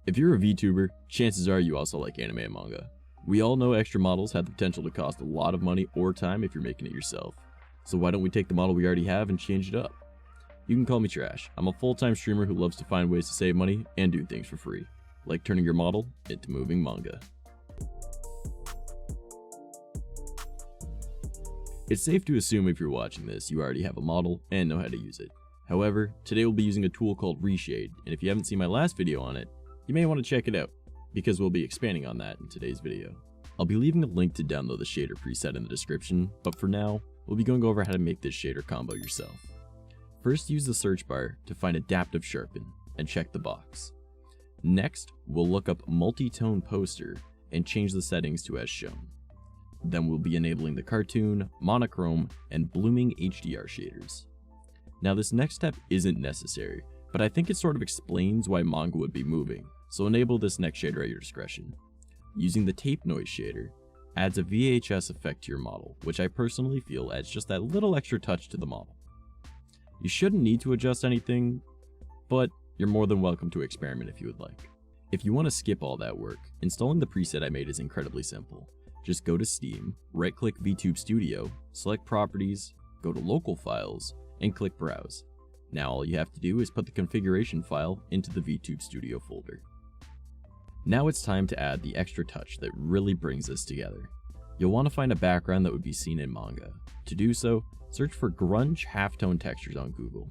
If you're a VTuber, chances are you also like anime and manga. We all know extra models have the potential to cost a lot of money or time if you're making it yourself. So why don't we take the model we already have and change it up? You can call me Trash. I'm a full-time streamer who loves to find ways to save money and do things for free, like turning your model into moving manga. It's safe to assume if you're watching this, you already have a model and know how to use it. However, today we'll be using a tool called ReShade, and if you haven't seen my last video on it, you may want to check it out, because we'll be expanding on that in today's video. I'll be leaving a link to download the shader preset in the description, but for now, we'll be going over how to make this shader combo yourself. First, use the search bar to find Adaptive Sharpen, and check the box. Next, we'll look up Multi-Tone Poster, and change the settings to as shown. Then we'll be enabling the cartoon, monochrome, and blooming HDR shaders. Now this next step isn't necessary, but I think it sort of explains why manga would be moving, so enable this next shader at your discretion. Using the tape noise shader adds a VHS effect to your model, which I personally feel adds just that little extra touch to the model. You shouldn't need to adjust anything, but you're more than welcome to experiment if you would like. If you want to skip all that work, installing the preset I made is incredibly simple. Just go to Steam, right-click VTube Studio, select Properties, go to Local Files, and click Browse. Now all you have to do is put the configuration file into the VTube Studio folder. Now it's time to add the extra touch that really brings this together. You'll want to find a background that would be seen in manga. To do so, search for grunge halftone textures on Google.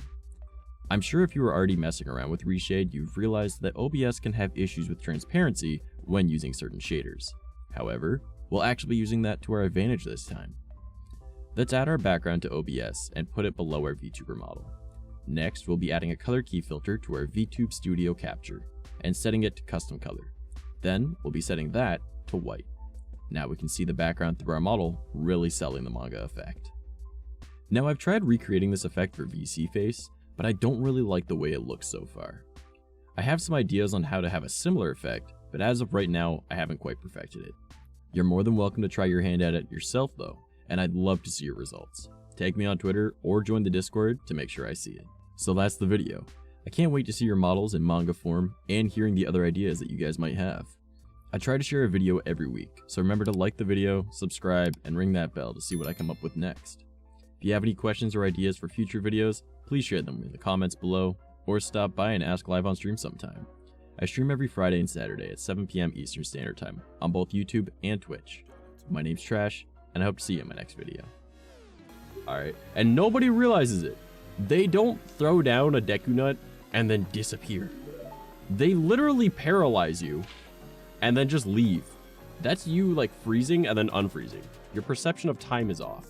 I'm sure if you were already messing around with ReShade, you've realized that OBS can have issues with transparency when using certain shaders. However, we'll actually be using that to our advantage this time. Let's add our background to OBS and put it below our VTuber model. Next, we'll be adding a color key filter to our VTube Studio capture and setting it to custom color. Then, we'll be setting that to white. Now we can see the background through our model, really selling the manga effect. Now I've tried recreating this effect for VSeeFace, but I don't really like the way it looks so far. I have some ideas on how to have a similar effect, but as of right now, I haven't quite perfected it. You're more than welcome to try your hand at it yourself though, and I'd love to see your results. Tag me on Twitter or join the Discord to make sure I see it. So that's the video. I can't wait to see your models in manga form and hearing the other ideas that you guys might have. I try to share a video every week, so remember to like the video, subscribe, and ring that bell to see what I come up with next. If you have any questions or ideas for future videos, please share them in the comments below, or stop by and ask live on stream sometime. I stream every Friday and Saturday at 7 PM Eastern Standard Time on both YouTube and Twitch. My name's Trash, and I hope to see you in my next video. Alright, and nobody realizes it. They don't throw down a Deku Nut and then disappear. They literally paralyze you and then just leave. That's you like freezing and then unfreezing. Your perception of time is off.